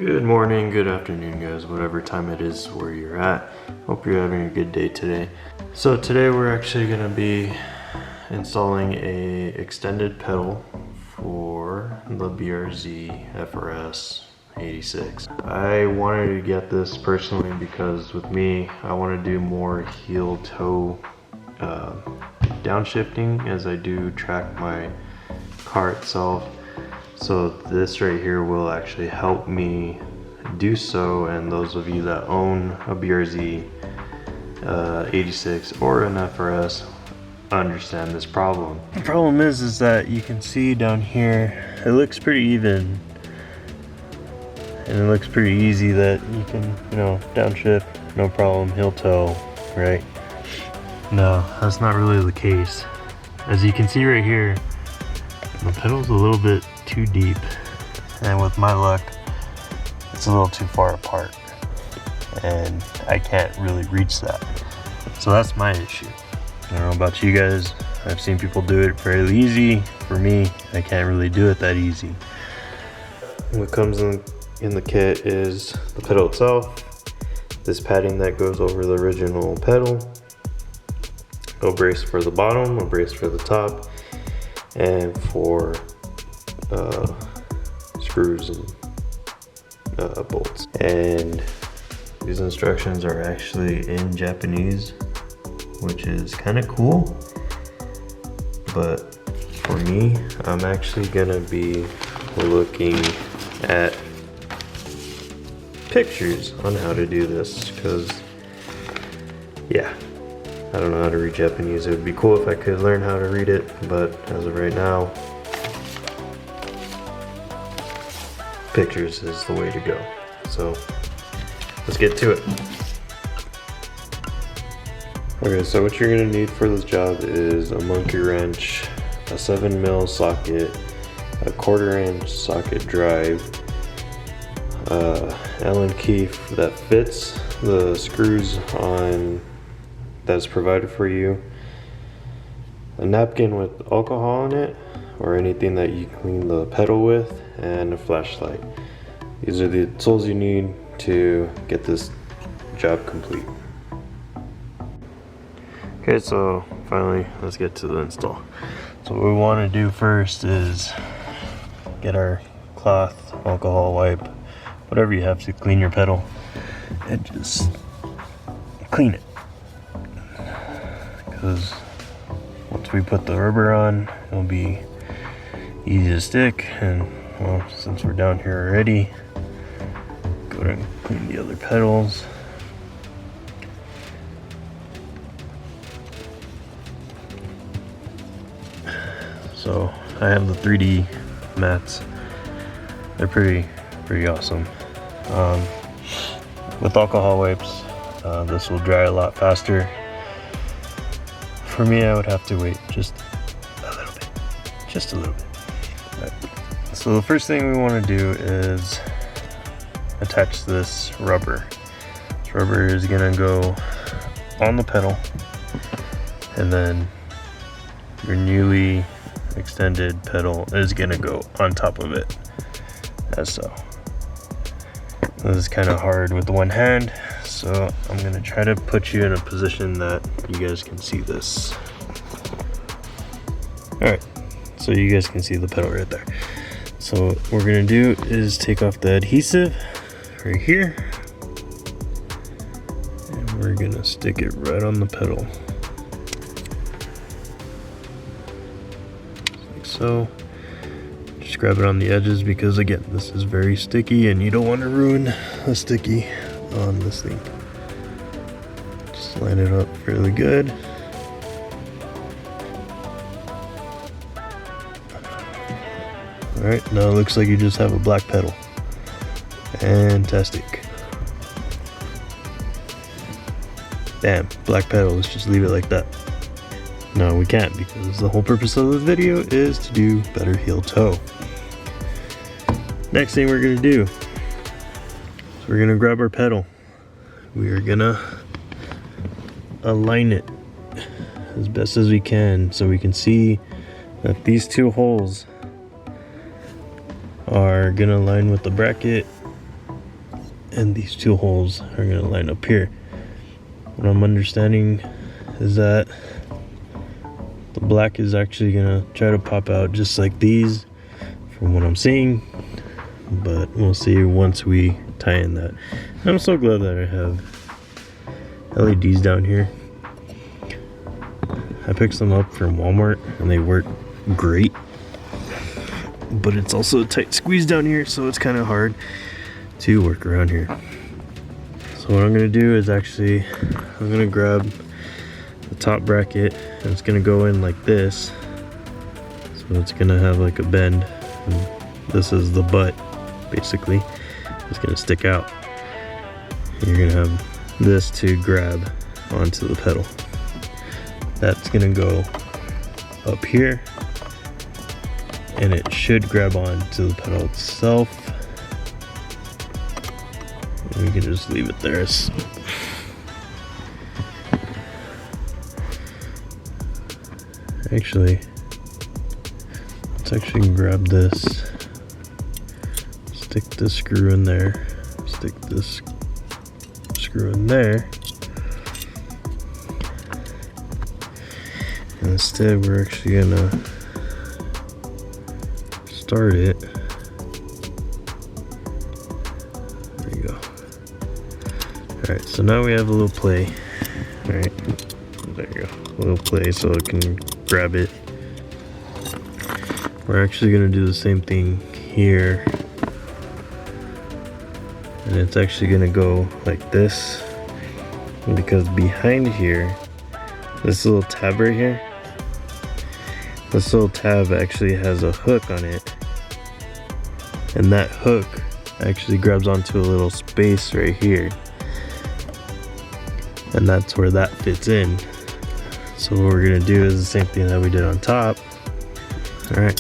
Good morning, good afternoon guys, whatever time it is where you're at. Hope you're having a good day today. So today we're actually going to be installing a extended pedal for the BRZ FRS 86. I wanted to get this personally because with me, I want to do more heel toe downshifting as I do track my car itself. So this right here will actually help me do so, and those of you that own a BRZ 86 or an FRS understand this problem. The problem is that you can see down here, it looks pretty even. And it looks pretty easy that you can, downshift, no problem, heel toe, right? No, that's not really the case. As you can see right here, the pedal's a little bit too deep, and with my luck it's a little too far apart and I can't really reach that. So that's my issue. I don't know about you guys, I've seen people do it fairly easy. For me, I can't really do it that easy. What comes in the kit is the pedal itself, this padding that goes over the original pedal, a brace for the bottom, a brace for the top, and for screws and bolts. And these instructions are actually in Japanese, which is kind of cool. But for me, I'm actually gonna be looking at pictures on how to do this, because yeah, I don't know how to read Japanese. It would be cool if I could learn how to read it, but as of right now, pictures is the way to go. So let's get to it. Okay, so what you're gonna need for this job is a monkey wrench, a 7mm socket, a 1/4 inch socket drive, Allen key that fits the screws on that's provided for you, a napkin with alcohol in it or anything that you clean the pedal with, and a flashlight. These are the tools you need to get this job complete. Okay, so finally let's get to the install. So what we want to do first is get our cloth, alcohol wipe, whatever you have to clean your pedal, and just clean it. Because once we put the rubber on, it'll be easy to stick. And well, since we're down here already, go ahead and clean the other pedals. So I have the 3D mats. They're pretty awesome. With alcohol wipes, this will dry a lot faster. For me, I would have to wait just a little bit. Right. So the first thing we want to do is attach this rubber. This rubber is gonna go on the pedal, and then your newly extended pedal is gonna go on top of it, as so. This is kind of hard with the one hand, so I'm gonna try to put you in a position that you guys can see this. Alright, so you guys can see the pedal right there. So what we're gonna do is take off the adhesive right here, and we're gonna stick it right on the pedal. Like so. Just grab it on the edges, because again, this is very sticky and you don't want to ruin the sticky on this thing. Just line it up fairly good. Alright, now it looks like you just have a black pedal. Fantastic. Bam, black pedal. Let's just leave it like that. No, we can't, because the whole purpose of this video is to do better heel toe. Next thing we're gonna do, so we're gonna grab our pedal. We are gonna align it as best as we can, so we can see that these two holes are gonna align with the bracket and these two holes are going to line up here. What I'm understanding is that the black is actually going to try to pop out just like these from what I'm seeing, but we'll see once we tie in that. I'm so glad that I have LEDs down here. I picked them up from Walmart and they work great, but it's also a tight squeeze down here, so it's kind of hard to work around here. So what I'm going to do is actually, I'm going to grab the top bracket and it's going to go in like this. So it's going to have like a bend, and this is the butt basically. It's going to stick out. And you're going to have this to grab onto the pedal. That's going to go up here and it should grab onto the pedal itself. We can just leave it there. Actually, let's actually grab this, stick this screw in there, stick this screw in there, and instead we're actually gonna start it. There you go. Alright, so now we have a little play. Alright, there you go. A little play so it can grab it. We're actually going to do the same thing here. And it's actually going to go like this. Because behind here, this little tab right here, this little tab actually has a hook on it. And that hook actually grabs onto a little space right here. And that's where that fits in. So what we're gonna do is the same thing that we did on top. All right.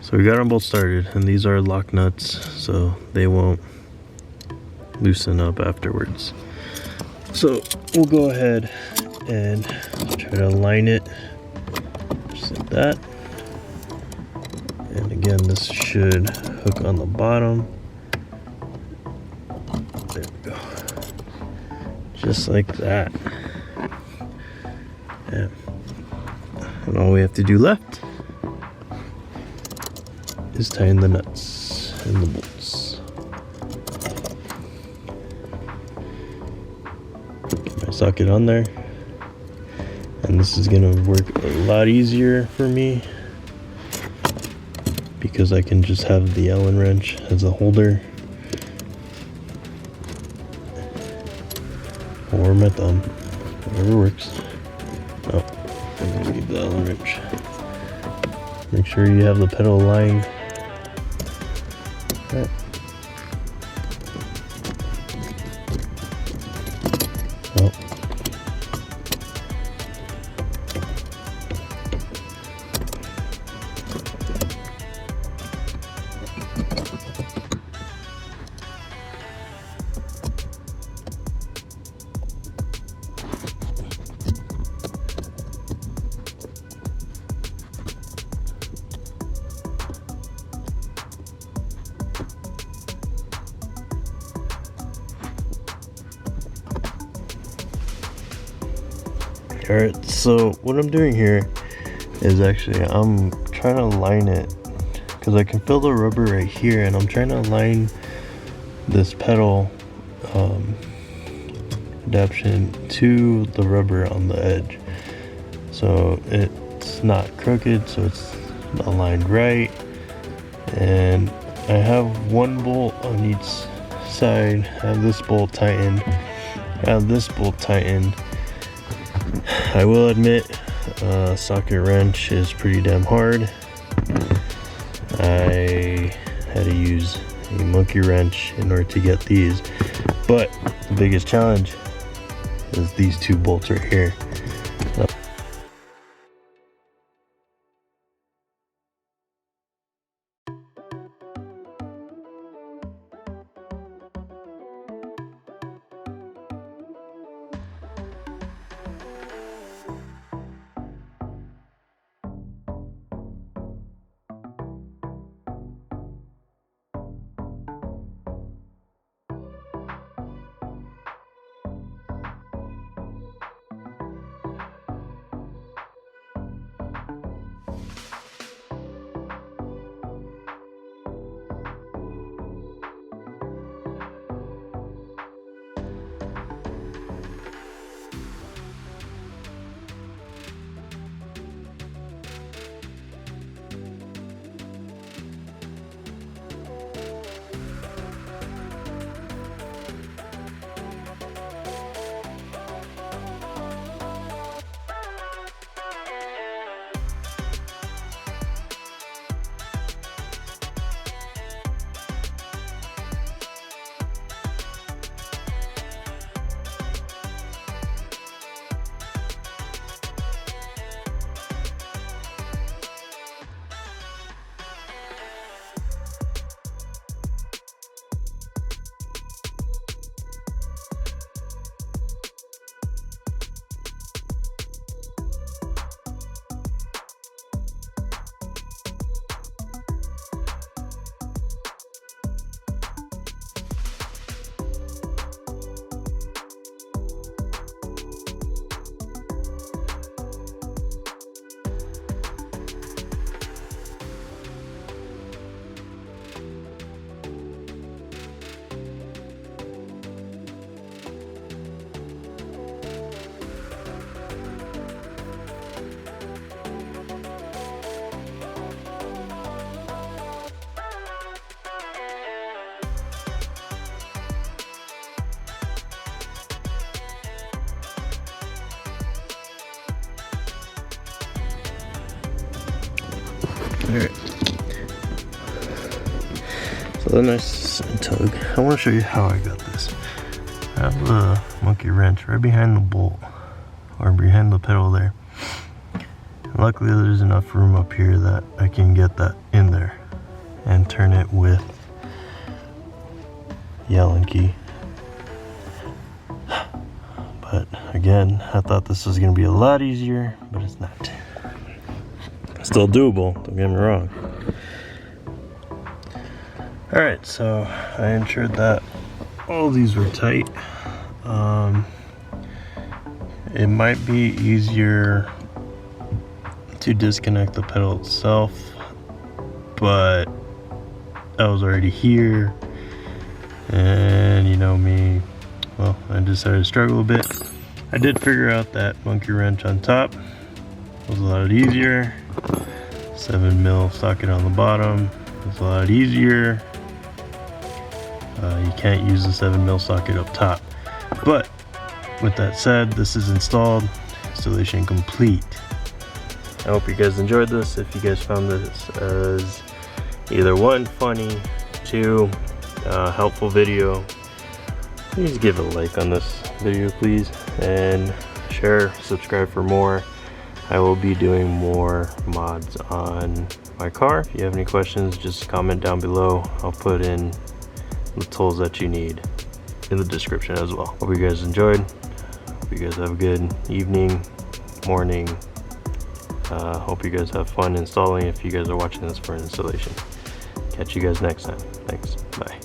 So we got them both started, and these are lock nuts, so they won't loosen up afterwards. So we'll go ahead and try to align it just like that. And again, this should hook on the bottom. There we go. Just like that. Yeah. And all we have to do left is tie in the nuts and the bolts. Get my socket on there. And this is gonna work a lot easier for me because I can just have the Allen wrench as a holder. Or my thumb, whatever works. Oh, I'm gonna give the Allen wrench. Make sure you have the pedal aligned. Right. Oh. Alright, so what I'm doing here is actually I'm trying to align it because I can feel the rubber right here, and I'm trying to align this pedal adaptation to the rubber on the edge, so it's not crooked, so it's aligned right. And I have one bolt on each side. I have this bolt tightened, I have this bolt tightened. I will admit, socket wrench is pretty damn hard. I had to use a monkey wrench in order to get these, but the biggest challenge is these two bolts right here. Alright. So then I tug. I want to show you how I got this. I have the monkey wrench right behind the bolt, or behind the pedal there. And luckily there's enough room up here that I can get that in there and turn it with the Allen key. But again, I thought this was going to be a lot easier, but it's not. Still doable, don't get me wrong. Alright, so I ensured that all these were tight. It might be easier to disconnect the pedal itself, but I was already here, and you know me, well, I decided to struggle a bit. I did figure out that monkey wrench on top was a lot easier. 7mm socket on the bottom was a lot easier. You can't use the 7mm socket up top. But with that said, this is installed, installation complete. I hope you guys enjoyed this. If you guys found this as either one, funny, two, helpful video, please give a like on this video, please, and share, subscribe for more. I will be doing more mods on my car. If you have any questions, just comment down below. I'll put in the tools that you need in the description as well. Hope you guys enjoyed. Hope you guys have a good evening, morning. Hope you guys have fun installing if you guys are watching this for an installation. Catch you guys next time. Thanks. Bye.